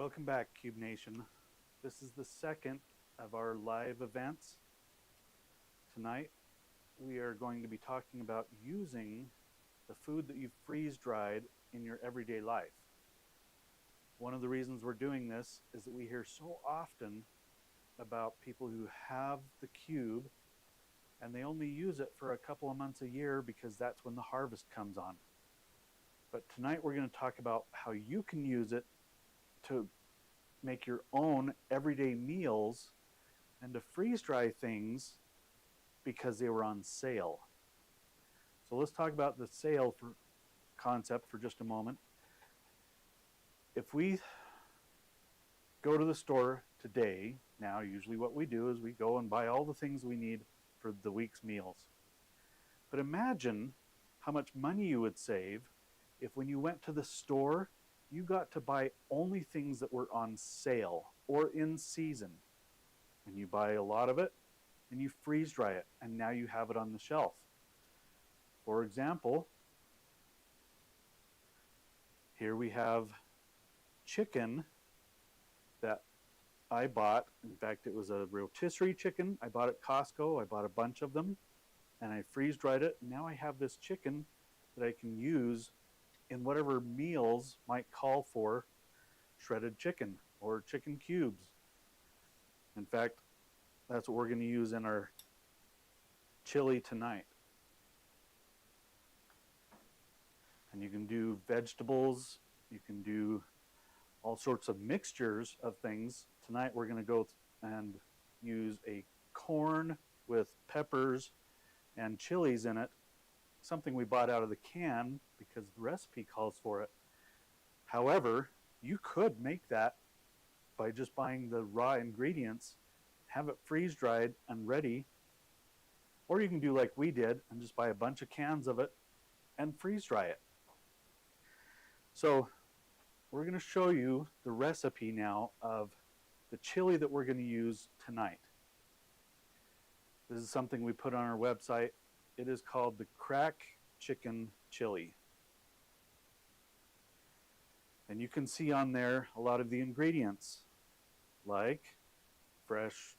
Welcome back, Cube Nation. This is the second of our live events. Tonight, we are going to be talking about using the food that you've freeze-dried in your everyday life. One of the reasons we're doing this is that we hear so often about people who have the cube and they only use it for a couple of months a year because that's when the harvest comes on. But tonight we're going to talk about how you can use it to make your own everyday meals and to freeze dry things because they were on sale. So let's talk about the sale concept for just a moment. If we go to the store today, now usually what we do is we go and buy all the things we need for the week's meals. But imagine how much money you would save if when you went to the store, you got to buy only things that were on sale or in season. And you buy a lot of it and you freeze dry it, and now you have it on the shelf. For example, here we have chicken that I bought. In fact, it was a rotisserie chicken. I bought at Costco. I bought a bunch of them and I freeze dried it. Now I have this chicken that I can use in whatever meals might call for shredded chicken or chicken cubes. In fact, that's what we're going to use in our chili tonight. And you can do vegetables, you can do all sorts of mixtures of things. Tonight we're going to go and use a corn with peppers and chilies in it, something we bought out of the can because the recipe calls for it. However, you could make that by just buying the raw ingredients, have it freeze dried and ready, or you can do like we did and just buy a bunch of cans of it and freeze dry it. So we're going to show you the recipe now of the chili that we're going to use tonight. This is something we put on our website. It is called the crack chicken chili. And you can see on there a lot of the ingredients, like fresh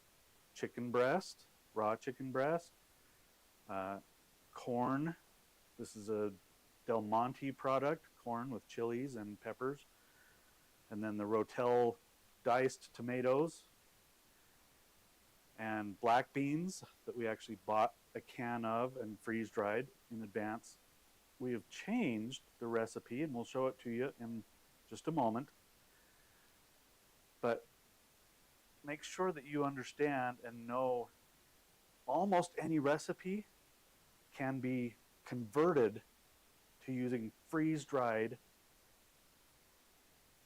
chicken breast, raw chicken breast, corn. This is a Del Monte product, corn with chilies and peppers. And then the Rotel diced tomatoes and black beans that we actually bought a can of and freeze dried in advance. We have changed the recipe and we'll show it to you in just a moment. But make sure that you understand and know almost any recipe can be converted to using freeze-dried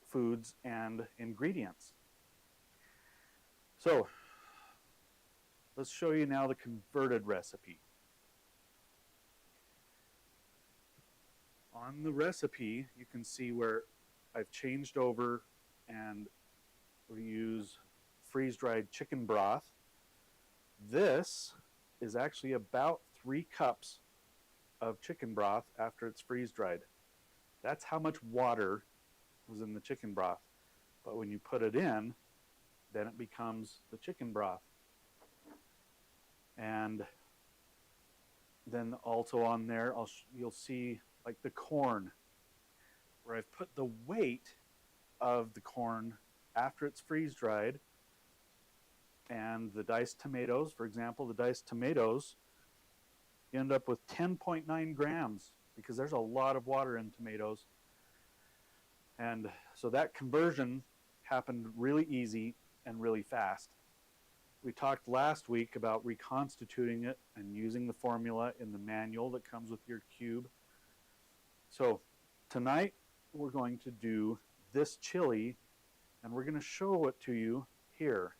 foods and ingredients. So let's show you now the converted recipe. On the recipe, you can see where I've changed over and we use freeze-dried chicken broth. This is actually about 3 cups of chicken broth after it's freeze-dried. That's how much water was in the chicken broth. But when you put it in, then it becomes the chicken broth. And then also on there, you'll see like the corn, where I've put the weight of the corn after it's freeze-dried. And the diced tomatoes, for example, the diced tomatoes, you end up with 10.9 grams because there's a lot of water in tomatoes. And so that conversion happened really easy and really fast. We talked last week about reconstituting it and using the formula in the manual that comes with your cube. So tonight we're going to do this chili and we're going to show it to you here.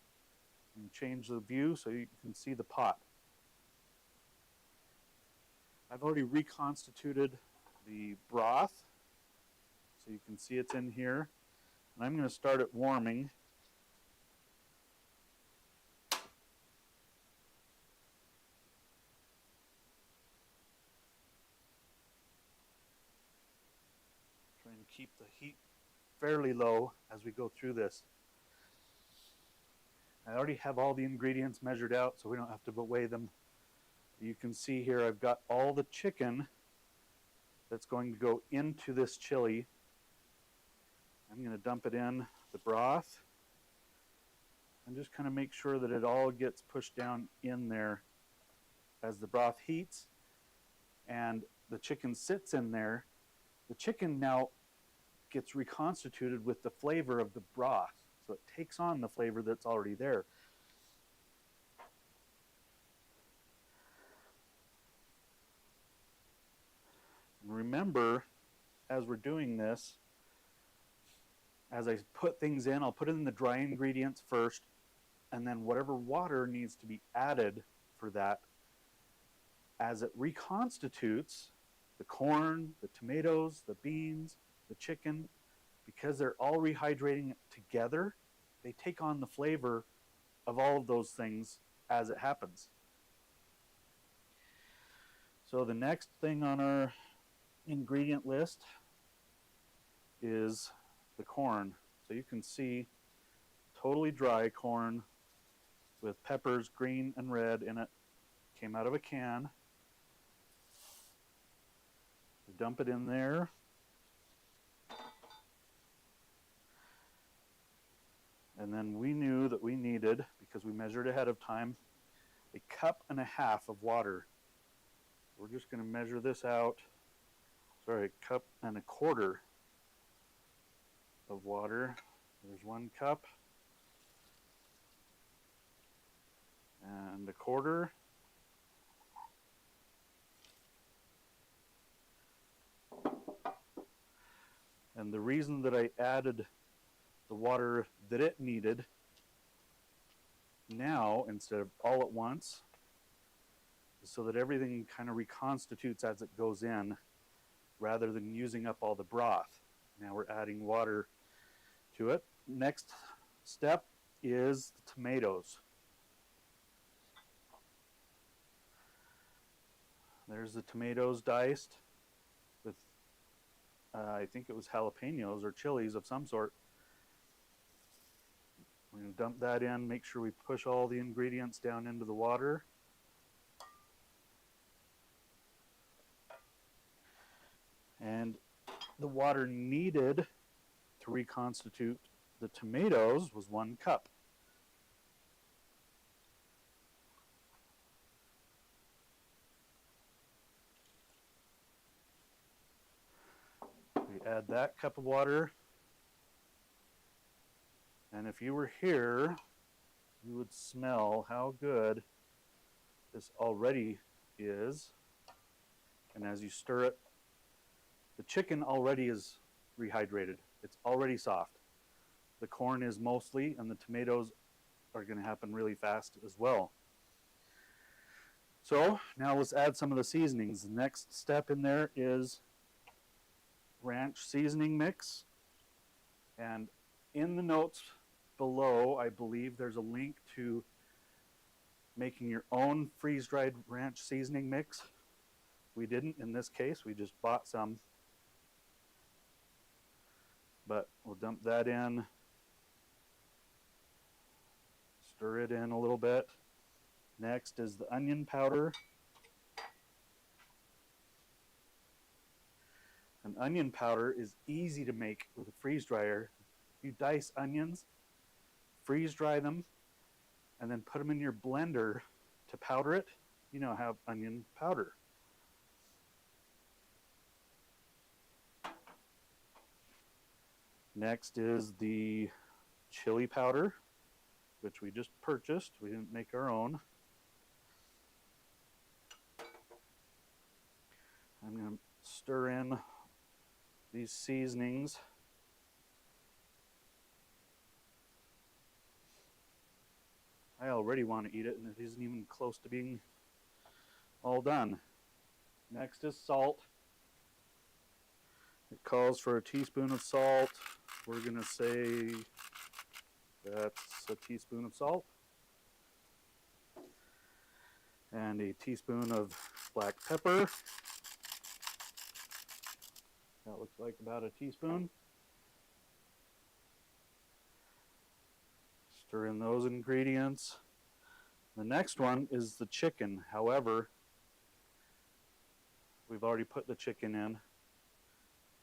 And change the view so you can see the pot. I've already reconstituted the broth so you can see it's in here. And I'm going to start it warming. Trying to keep the heat fairly low as we go through this. I already have all the ingredients measured out, so we don't have to weigh them. You can see here I've got all the chicken that's going to go into this chili. I'm going to dump it in the broth and just kind of make sure that it all gets pushed down in there as the broth heats and the chicken sits in there. The chicken now gets reconstituted with the flavor of the broth, so it takes on the flavor that's already there. And remember, as we're doing this, as I put things in, I'll put in the dry ingredients first, and then whatever water needs to be added for that, as it reconstitutes the corn, the tomatoes, the beans, the chicken, because they're all rehydrating together, they take on the flavor of all of those things as it happens. So the next thing on our ingredient list is the corn. So you can see totally dry corn with peppers, green and red in it. Came out of a can. Dump it in there. And then we knew that we needed, because we measured ahead of time, 1.5 cups of water. We're just going to measure this out. Sorry, 1.25 cups of water. There's 1 cup. And 1/4. And the reason that I added the water that it needed now instead of all at once is so that everything kind of reconstitutes as it goes in rather than using up all the broth. Now we're adding water to it. Next step is the tomatoes. There's the tomatoes diced with I think it was jalapenos or chilies of some sort. We're going to dump that in, make sure we push all the ingredients down into the water. And the water needed to reconstitute the tomatoes was 1 cup. We add that cup of water. And if you were here, you would smell how good this already is. And as you stir it, the chicken already is rehydrated. It's already soft. The corn is mostly, and the tomatoes are going to happen really fast as well. So now let's add some of the seasonings. The next step in there is ranch seasoning mix. And in the notes below, I believe there's a link to making your own freeze-dried ranch seasoning mix. We didn't in this case, we just bought some. But we'll dump that in, stir it in a little bit. Next is the onion powder. An onion powder is easy to make with a freeze dryer. You dice onions, freeze dry them, and then put them in your blender to powder it. You now have onion powder. Next is the chili powder, which we just purchased. We didn't make our own. I'm going to stir in these seasonings. I already want to eat it, and it isn't even close to being all done. Next is salt. It calls for a teaspoon of salt. We're going to say that's a teaspoon of salt. And a teaspoon of black pepper. That looks like about a teaspoon. Stir in those ingredients. The next one is the chicken. However, we've already put the chicken in.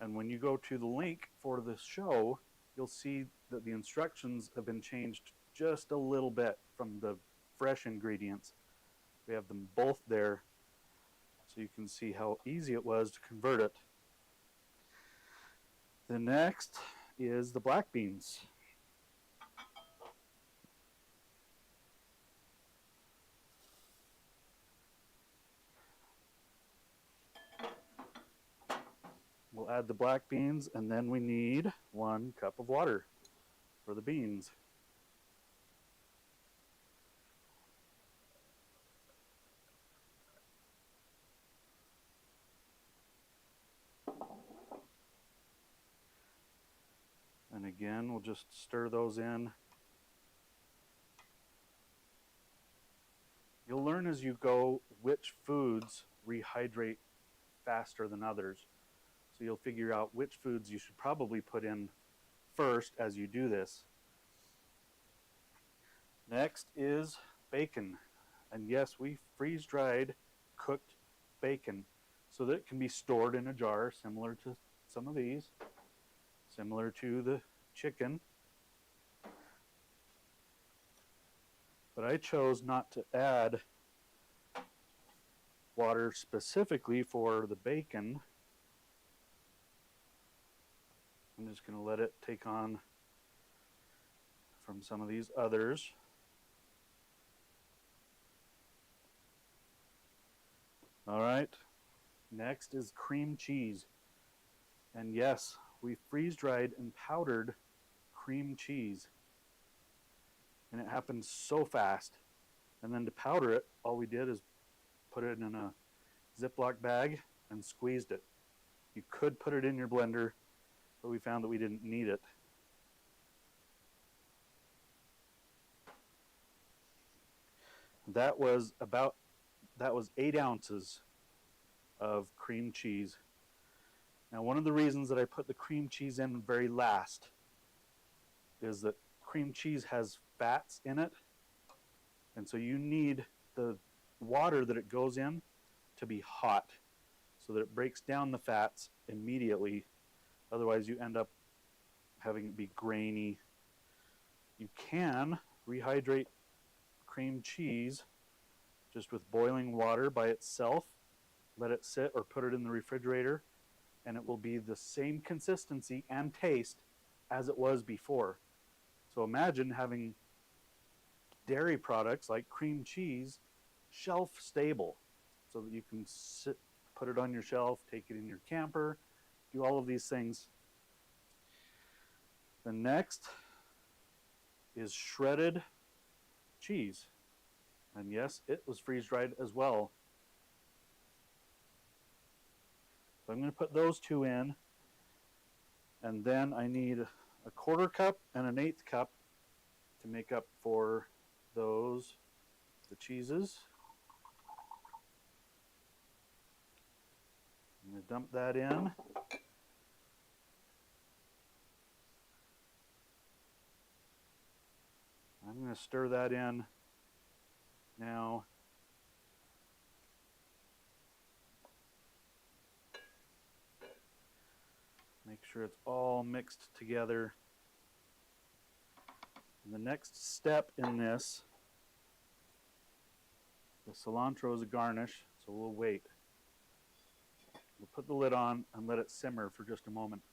And when you go to the link for the show, you'll see that the instructions have been changed just a little bit from the fresh ingredients. We have them both there so you can see how easy it was to convert it. The next is the black beans. We'll add the black beans, and then we need 1 cup of water for the beans. And again, we'll just stir those in. You'll learn as you go which foods rehydrate faster than others. So you'll figure out which foods you should probably put in first as you do this. Next is bacon. And yes, we freeze-dried cooked bacon so that it can be stored in a jar, similar to some of these, similar to the chicken. But I chose not to add water specifically for the bacon. I'm just going to let it take on from some of these others. All right, next is cream cheese. And yes, we freeze-dried and powdered cream cheese. And it happened so fast. And then to powder it, all we did is put it in a Ziploc bag and squeezed it. You could put it in your blender, but we found that we didn't need it. That was 8 ounces of cream cheese. Now, one of the reasons that I put the cream cheese in very last is that cream cheese has fats in it, and so you need the water that it goes in to be hot so that it breaks down the fats immediately. Otherwise, you end up having it be grainy. You can rehydrate cream cheese just with boiling water by itself. Let it sit or put it in the refrigerator, and it will be the same consistency and taste as it was before. So imagine having dairy products like cream cheese shelf stable so that you can put it on your shelf, take it in your camper, do all of these things. The next is shredded cheese. And yes, it was freeze-dried as well. So I'm going to put those 2 in. And then I need a 1/4 cup and an 1/8 cup to make up for the cheeses. I'm going to dump that in. I'm going to stir that in now. Make sure it's all mixed together. And the next step in this, the cilantro is a garnish, so we'll wait. We'll put the lid on and let it simmer for just a moment.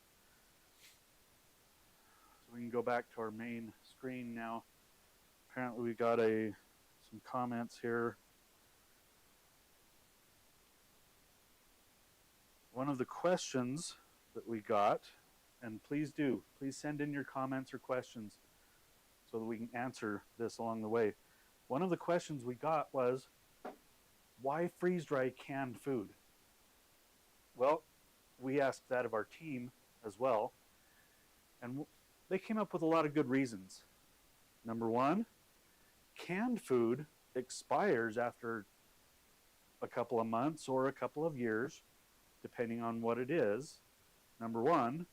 So we can go back to our main screen now. Apparently we got some comments here. One of the questions that we got, and please send in your comments or questions so that we can answer this along the way. One of the questions we got was, why freeze dry canned food? Well, we asked that of our team as well, and they came up with a lot of good reasons. Number one, canned food expires after a couple of months or a couple of years, depending on what it is. Number one.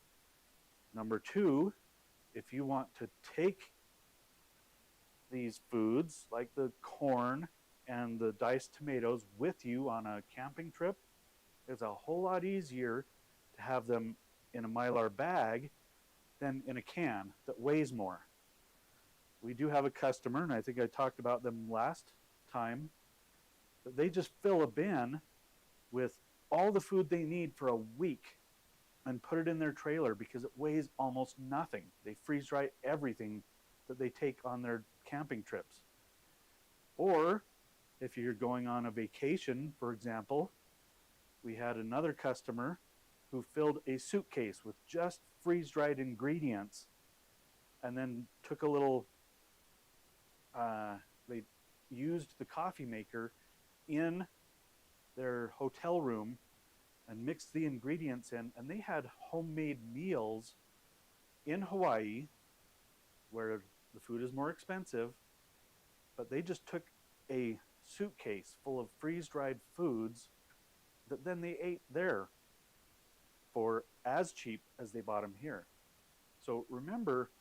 Number two, if you want to take these foods, like the corn and the diced tomatoes, with you on a camping trip, it's a whole lot easier to have them in a Mylar bag than in a can that weighs more. We do have a customer, and I think I talked about them last time, that they just fill a bin with all the food they need for a week and put it in their trailer because it weighs almost nothing. They freeze dry everything that they take on their camping trips. Or if you're going on a vacation, for example, we had another customer who filled a suitcase with just freeze-dried ingredients and then took a little, they used the coffee maker in their hotel room and mixed the ingredients in, and they had homemade meals in Hawaii where the food is more expensive, but they just took a suitcase full of freeze-dried foods that then they ate there for as cheap as they bought them here. So remember,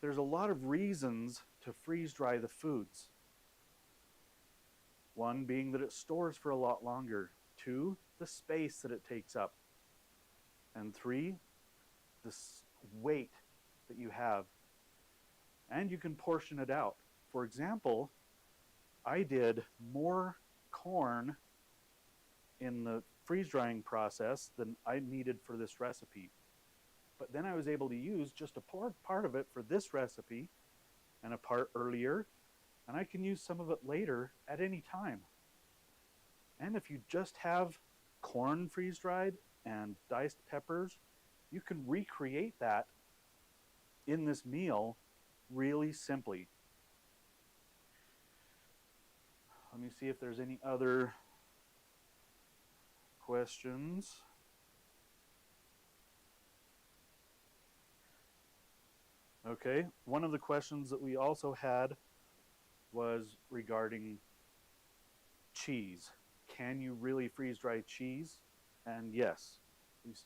there's a lot of reasons to freeze dry the foods. One being that it stores for a lot longer. Two, the space that it takes up. And three, the weight that you have. And you can portion it out. For example, I did more corn in the freeze drying process than I needed for this recipe. But then I was able to use just a part of it for this recipe and a part earlier, and I can use some of it later at any time. And if you just have corn freeze dried and diced peppers, you can recreate that in this meal really simply. Let me see if there's any other questions. Okay, one of the questions that we also had was regarding cheese. Can you really freeze dry cheese? And yes,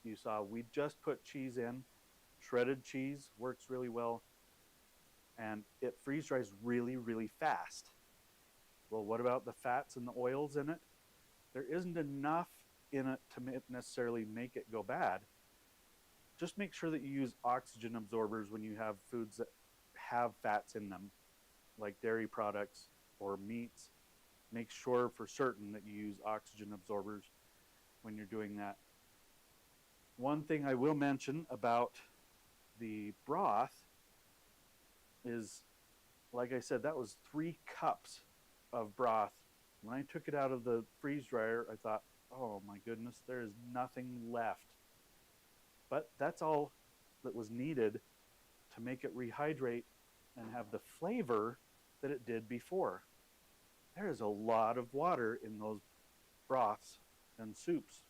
you saw we just put cheese in. Shredded cheese works really well, and it freeze dries really, really fast. Well, what about the fats and the oils in it? There isn't enough in it to necessarily make it go bad. Just make sure that you use oxygen absorbers when you have foods that have fats in them, like dairy products or meats. Make sure for certain that you use oxygen absorbers when you're doing that. One thing I will mention about the broth is, like I said, that was 3 cups of broth. When I took it out of the freeze dryer, I thought, oh my goodness, there is nothing left. But that's all that was needed to make it rehydrate and have the flavor that it did before. There is a lot of water in those broths and soups.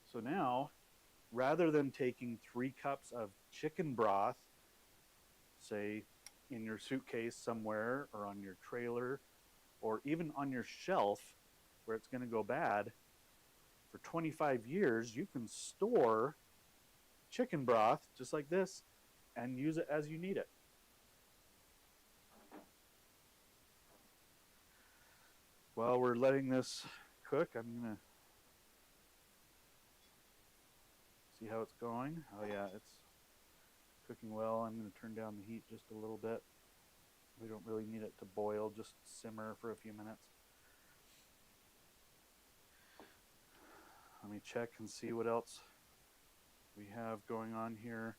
So now, rather than taking 3 cups of chicken broth, say in your suitcase somewhere or on your trailer or even on your shelf where it's going to go bad, for 25 years, you can store chicken broth just like this and use it as you need it. While we're letting this cook, I'm going to see how it's going. Oh yeah, it's cooking well. I'm going to turn down the heat just a little bit. We don't really need it to boil, just simmer for a few minutes. Let me check and see what else we have going on here.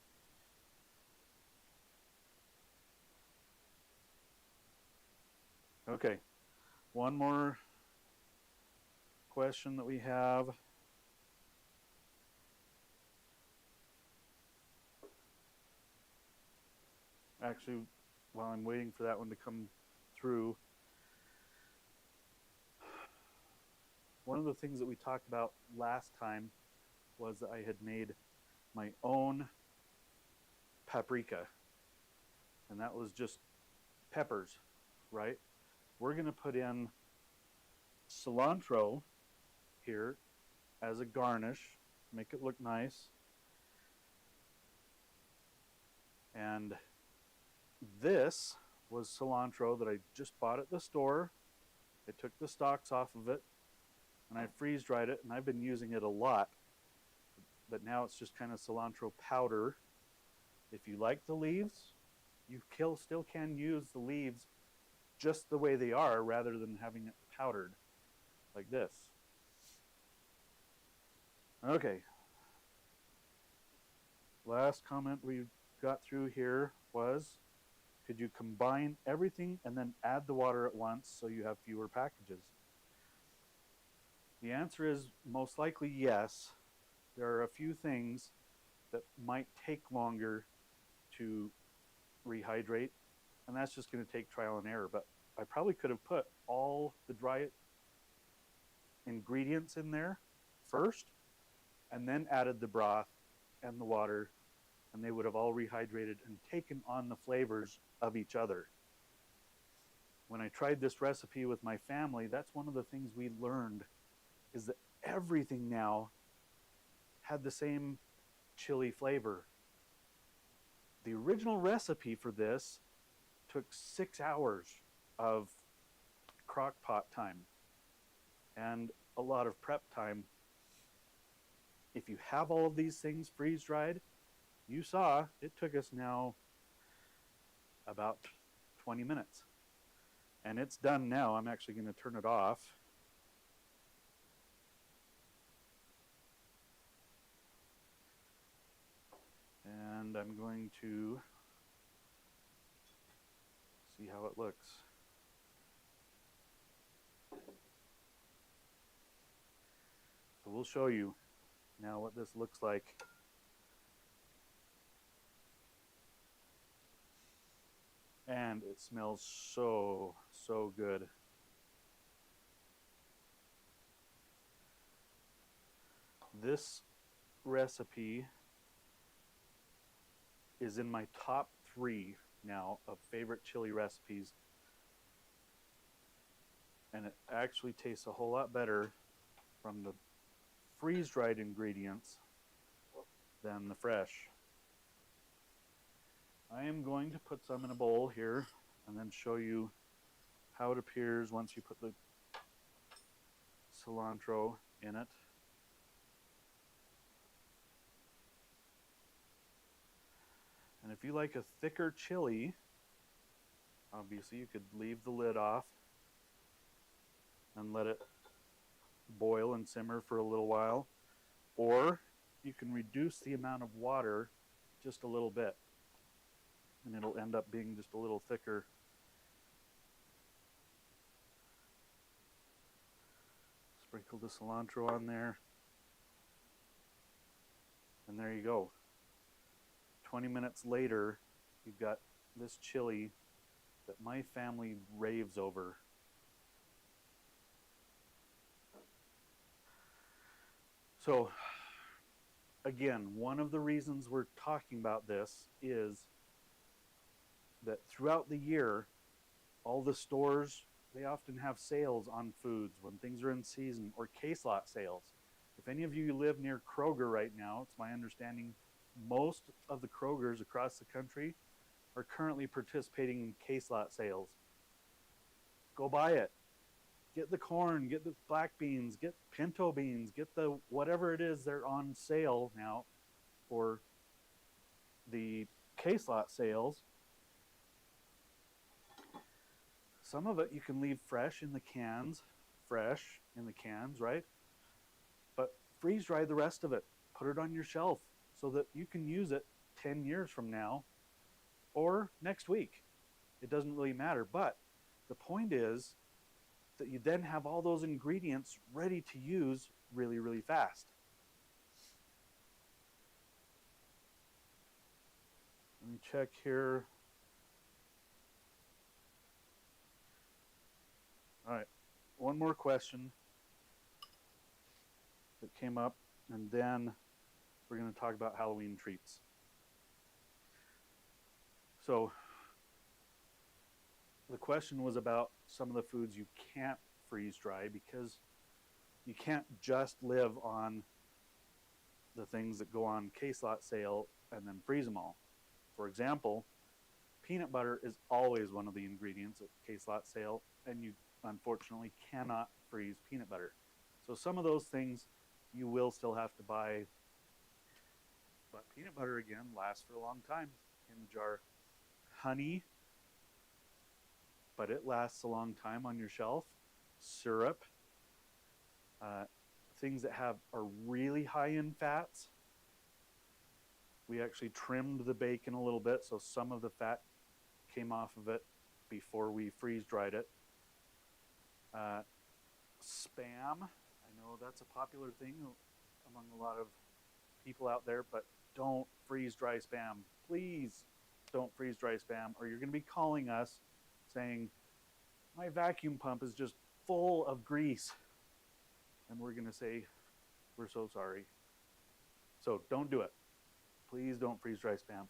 Okay, one more question that we have. Actually, while I'm waiting for that one to come through, one of the things that we talked about last time was that I had made my own paprika, and that was just peppers, right? We're going to put in cilantro here as a garnish, make it look nice. And This was cilantro that I just bought at the store. I took the stalks off of it and I freeze dried it, and I've been using it a lot. But now it's just kind of cilantro powder. If you like the leaves, you still can use the leaves just the way they are rather than having it powdered like this. Okay. Last comment we got through here was, could you combine everything and then add the water at once so you have fewer packages? The answer is most likely yes. There are a few things that might take longer to rehydrate, and that's just going to take trial and error. But I probably could have put all the dry ingredients in there first and then added the broth and the water, and they would have all rehydrated and taken on the flavors of each other. When I tried this recipe with my family, that's one of the things we learned, is that everything now had the same chili flavor. The original recipe for this took 6 hours of crock pot time and a lot of prep time. If you have all of these things freeze dried, you saw it took us now about 20 minutes. And it's done now. I'm actually going to turn it off. And I'm going to see how it looks. So we'll show you now what this looks like. And it smells so, so good. This recipe is in my top 3 now of favorite chili recipes. And it actually tastes a whole lot better from the freeze-dried ingredients than the fresh. I am going to put some in a bowl here and then show you how it appears once you put the cilantro in it. And if you like a thicker chili, obviously you could leave the lid off and let it boil and simmer for a little while, or you can reduce the amount of water just a little bit and it'll end up being just a little thicker. Sprinkle the cilantro on there, and there you go. 20 minutes later, you've got this chili that my family raves over. So, again, one of the reasons we're talking about this is that throughout the year, all the stores, they often have sales on foods when things are in season, or case lot sales. If any of you live near Kroger right now, it's my understanding most of the Krogers across the country are currently participating in case lot sales. Go buy it. Get the corn, get the black beans, get pinto beans, get the whatever it is they're on sale now for the case lot sales. Some of it you can leave fresh in the cans, right? But freeze dry the rest of it. Put it on your shelf so that you can use it 10 years from now or next week. It doesn't really matter. But the point is that you then have all those ingredients ready to use really, really fast. Let me check here. All right, one more question that came up, and then we're going to talk about Halloween treats. So the question was about some of the foods you can't freeze dry, because you can't just live on the things that go on case lot sale and then freeze them all. For example, Peanut butter is always one of the ingredients at case lot sale, and you unfortunately cannot freeze peanut butter. So some of those things you will still have to buy, but peanut butter again lasts for a long time in the jar. Honey, but it lasts a long time on your shelf. Syrup, uh, things that are really high in fats. We actually trimmed the bacon a little bit, so some of the fat came off of it before we freeze dried it. Spam, I know that's a popular thing among a lot of people out there, but don't freeze dry spam. Please don't freeze dry spam, or you're going to be calling us saying, my vacuum pump is just full of grease. And we're going to say, we're so sorry. So don't do it. Please don't freeze dry spam.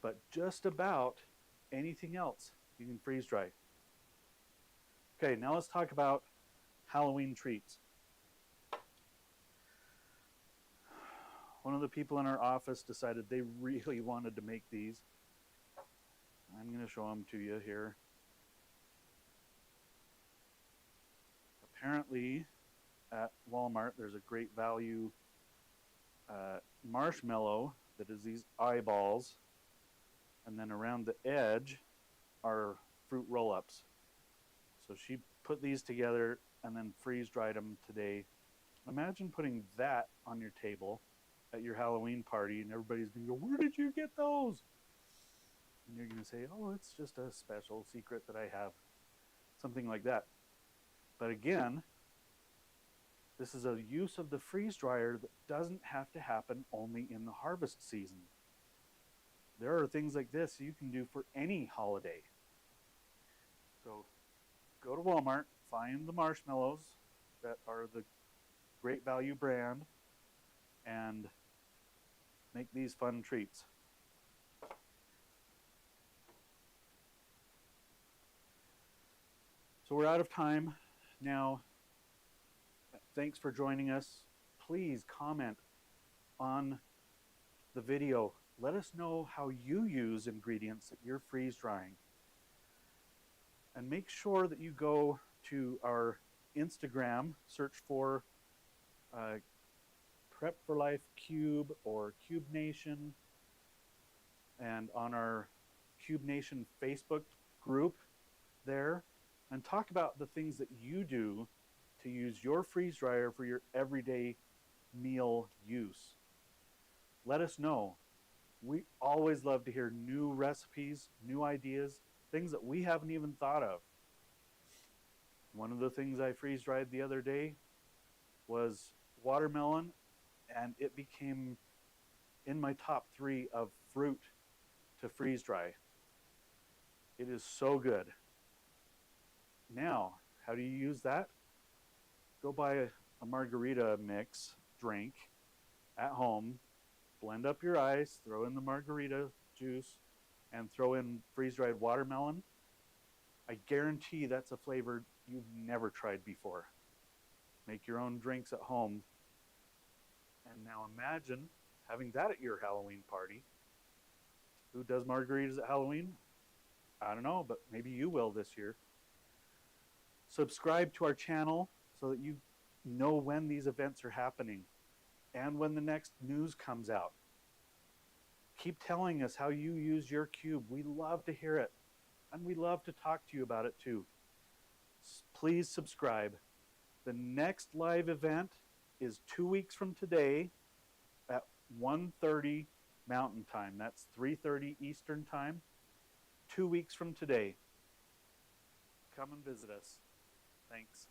But just about anything else you can freeze dry. Okay, now let's talk about Halloween treats. One of the people in our office decided they really wanted to make these. I'm going to show them to you here. Apparently, at Walmart, there's a great value marshmallow that is these eyeballs, and then around the edge are fruit roll-ups. So she put these together and then freeze dried them today. Imagine putting that on your table at your Halloween party, and everybody's going to go, where did you get those? And you're going to say, oh, it's just a special secret that I have. Something like that. But again, this is a use of the freeze dryer that doesn't have to happen only in the harvest season. There are things like this you can do for any holiday. So go to Walmart, find the marshmallows that are the Great Value brand, and make these fun treats. So we're out of time now. Thanks for joining us. Please comment on the video. Let us know how you use ingredients that you're freeze drying. And make sure that you go to our Instagram, search for Prep for Life Cube or Cube Nation, and on our Cube Nation Facebook group there, and talk about the things that you do to use your freeze dryer for your everyday meal use. Let us know. We always love to hear new recipes, new ideas, things that we haven't even thought of. One of the things I freeze dried the other day was watermelon, and it became in my top 3 of fruit to freeze dry. It is so good. Now, how do you use that? Go buy a margarita mix drink at home, blend up your ice, throw in the margarita juice, and throw in freeze-dried watermelon. I guarantee that's a flavor you've never tried before. Make your own drinks at home. And now imagine having that at your Halloween party. Who does margaritas at Halloween? I don't know, but maybe you will this year. Subscribe to our channel so that you know when these events are happening and when the next news comes out. Keep telling us how you use your cube. We love to hear it, and we love to talk to you about it too. Please subscribe. The next live event is 2 weeks from today at 1:30 Mountain Time. That's 3:30 Eastern Time. 2 weeks from today. Come and visit us. Thanks.